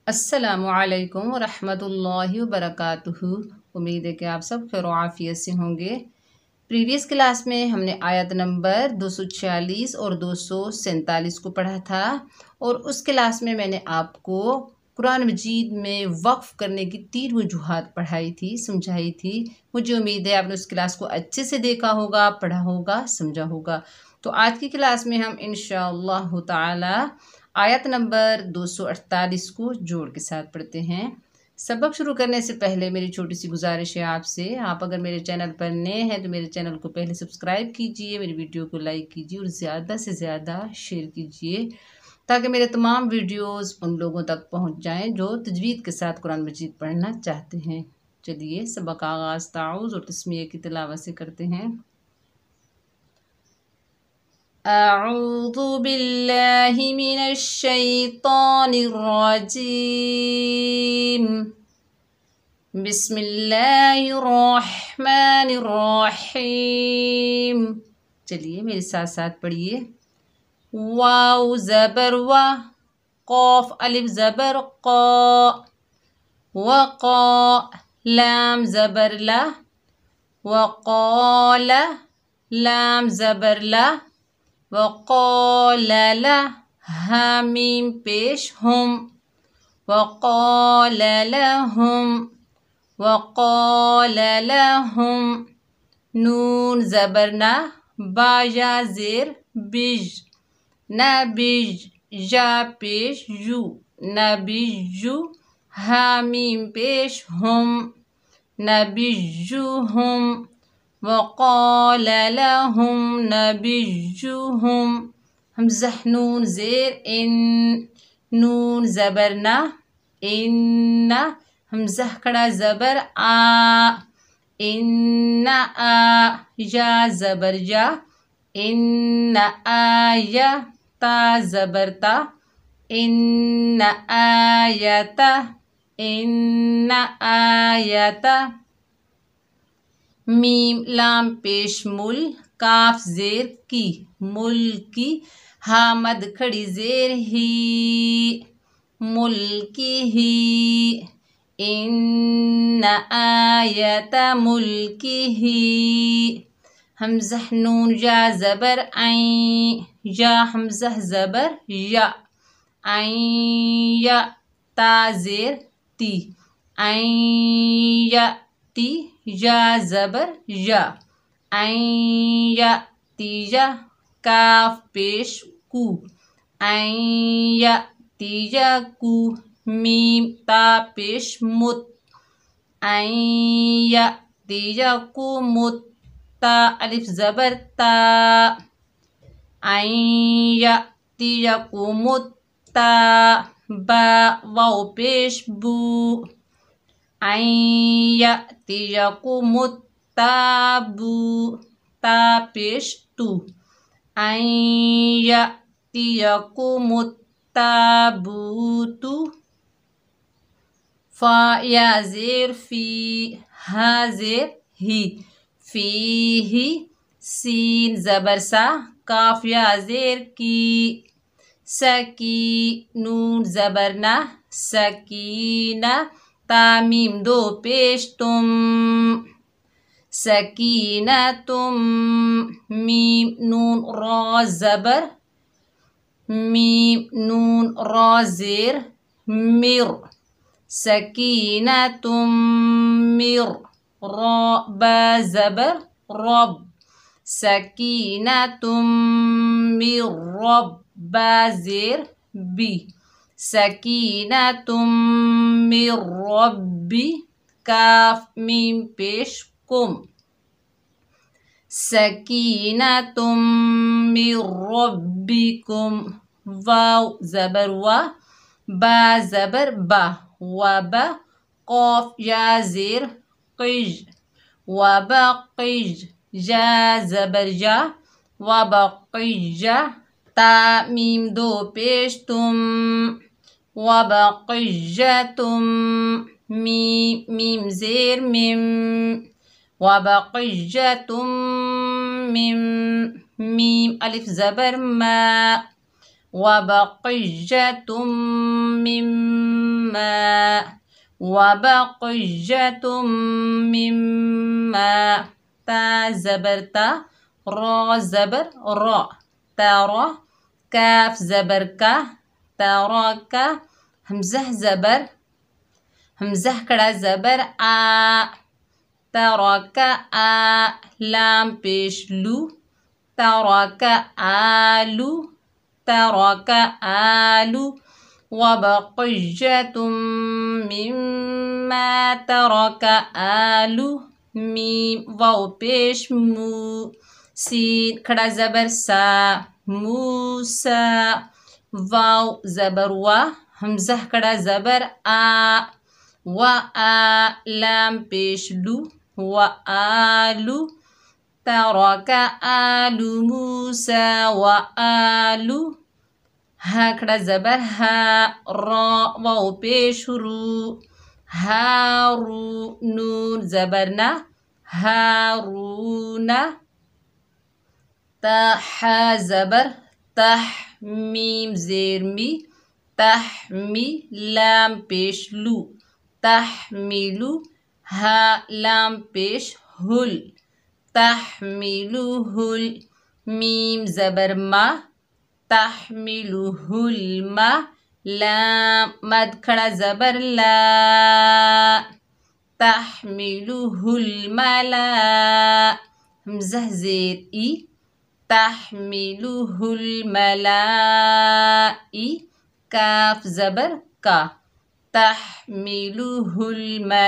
السلام علیکم ورحمۃ اللہ وبرکاتہ۔ امید ہے کہ آپ سب خیر و عافیت سے ہوں گے۔ پریویس کلاس میں ہم نے آیت نمبر 246 اور 247 کو پڑھا تھا، اور اس کلاس میں نے آپ کو قرآن مجید میں وقف کرنے کی 3 وجوہات پڑھائی تھی، سمجھائی تھی۔ مجھے امید ہے آپ نے اس کلاس کو اچھے سے دیکھا ہوگا، پڑھا ہوگا، سمجھا ہوگا۔ تو آج کی کلاس میں ہم انشاءاللہ تعالی آیت نمبر 248 کو جوڑ کے ساتھ پڑھتے ہیں۔ سبق شروع کرنے سے پہلے میری چھوٹی سی گزارش ہے آپ سے، آپ اگر میرے چینل پر نئے ہیں تو میرے چینل کو پہلے سبسکرائب کیجئے، میری ویڈیو کو لائک کیجئے اور زیادہ سے زیادہ شیئر کیجئے تاکہ میرے تمام ویڈیوز ان لوگوں تک پہنچ جائیں جو تجوید کے ساتھ قرآن مجید پڑھنا چاہتے ہیں۔ چلیے سبق کا آغاز تعوذ اور تسمیہ کی تلاوت سے کرتے ہیں۔ اعوذ باللہ من الشیطان الرجیم، بسم اللہ الرحمن الرحیم۔ چلیے میرے ساتھ ساتھ پڑھیے۔ واو زبر وا، قاف الف زبر قا، وقا لام زبر لا، وقال لام زبر لا، وقال لا حامیم پیش ہم، وقال لهم، وقال لهم نون زبر نا، با یا زیر بج، نبج یا پیش یو، نبجو حامیم پیش ہم، نبجوهم، وقال لهم نبجوهم حمزہ نون زیر ان، نون زبر نا، ان حمزہ کڑا زبر آ، ان آ یا زبر یا، ان آیا تا زبر تا، ان آیتا، ان آیتا میم لام پیش مل، کاف زیر کی، ملکی ہا مد کھڑی زیر ہی، ملکی ہی، ان آیت ملکی ہی حمزہ نون یا زبر عین، یا حمزہ زبر یا، عین یا تا زیر تی، عین یا تی یا زبر یا، عین یا تی یا کاف پیش کو، عین یا تی یا کو میم تا پیش مت، عین یا تی یا کو مت تا الف زبر تا، عین یا تی یا کو مت تا با واو پیش بو، عین یا تی یا کو مت تا بو تا پیش تو، عین یا تی یا کو مت تا بو تو فا یا زیر فی، ہا زیر ہی، فی ہی سین زبر سا، کاف یا زیر کی، سکی نون زبر نا، سکینہ تا میم دو پیش تم، سکینہ تم میم نون را زبر، میم نون را زیر مر، سکینہ مر، را با زبر رب، سکینہ مر رب با زیر بی، سکینہ مر ربی کاف میم پیش کم، سکینہ من ربکم واو زبر وا، با زبر با، وبا قاف یا زیر قج، وبقج جا زبر جا، وبقج تا میم دو پیش تم، وبقجتم میم زیر مم، وبقجتم میم الف زبر ما، وبقجتم مما وبقية مما تا زبر تا را زبر را ترى كاف زبر کا تراك همزة زبر همزة کڑا زبر آ تراك آ لام پیش لو تراك آلو تراك آلو وبقية مما ترك آلو ميم واو پیش مو سین کھڑا زبر سا موسا واو زبر وا همزہ کھڑا زبر آ و آ لام پیش لو و آلو ترك آل موسى وآل ہا کھڑا زبر ہا را واو پیش رو ہارو نون زبر نا ہارون تا حا زبر تح میم زیر می تحمی لام پیش لو تحمیلو ہا لام پیش ہل تحمیلوہ میم زبر ما تحمیلوہ الما لام مد کھڑا زبر لا تحمیلوہ الملا ہمزہ زیر ای تحمیلوہ الملائی کاف زبر کا تحمیلوہ الملائکہ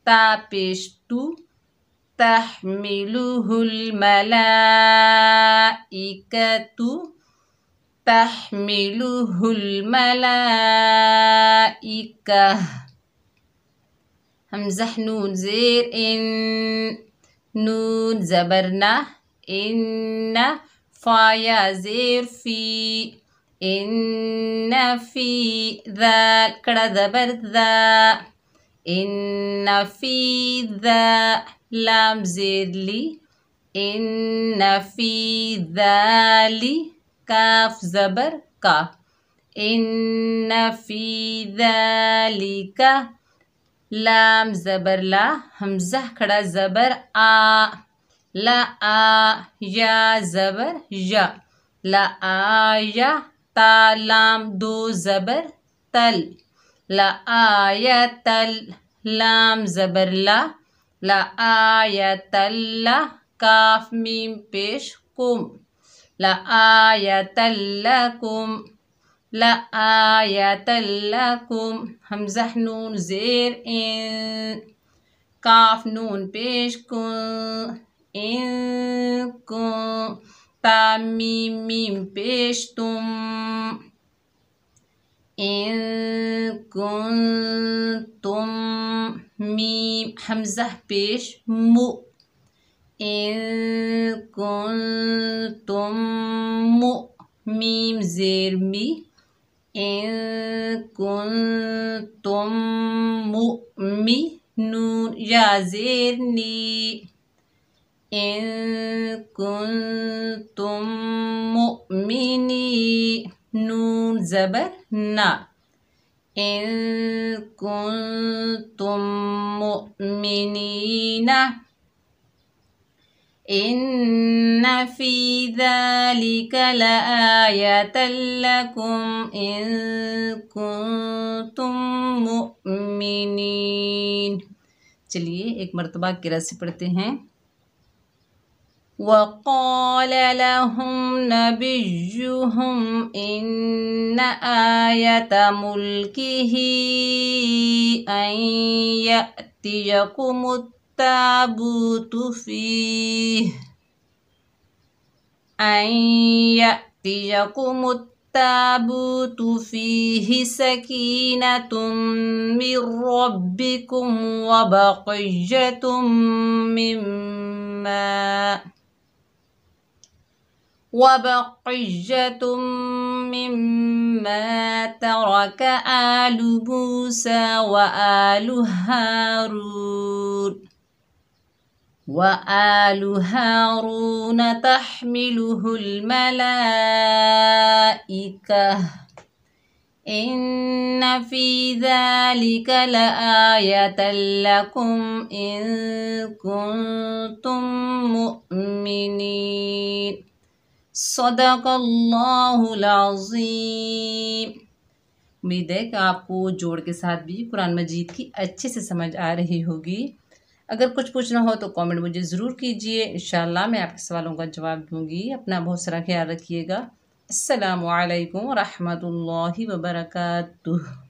تا پیش تو تحمیلوہ الملائکۃ تحمیلوہ الملائکہ ہمزہ نون زیر ان نون زبرنا ان فا یا زیر فی ان فی ذال کڑا زبر ذا ان فی ذا لام زیر لی ان فی ذالی کاف زبر کا ان فی ذالک لام زبر لا ہمزہ کھڑا زبر آ لا آ یا زبر یا لا آیا تا لام دو زبر تل لا آیا تل لام زبر لا لا آیا تل کاف میم پیش کم لا آیا تلکم لا آیت لکم ہمزہ نون زیر ان کاف نون پیش کن ان کن تا میم میم پیش تم ان کنتم میم حمزہ پیش مو ان کنتم مو میم زیر می ان کنتم مؤمنی نون یا زیر نی ان کنتم مؤمنی نون زبر نا ان کنتم مؤمنین ان فی ذلک لآیۃ لکم ان کنتم مؤمنین. چلیے ایک مرتبہ قرأت سے پڑھتے ہیں. وقال لهم نبيهم إن آية ملكه أن يأتيكم التابوت فيه سكينة من ربكم وبقية مما ترك آل موسى وآل هارون تحمله الملائكة إن في ذلك لآية لكم إن كنتم مؤمنين صدق اللہ العظیم۔ امید ہے کہ آپ کو جوڑ کے ساتھ بھی قرآن مجید کی اچھے سے سمجھ آ رہی ہوگی۔ اگر کچھ پوچھنا ہو تو کامنٹ مجھے ضرور کیجیے، انشاءاللہ میں آپ کے سوالوں کا جواب دوں گی۔ اپنا بہت سارا خیال رکھیے گا۔ السلام علیکم ورحمۃ اللہ وبرکاتہ۔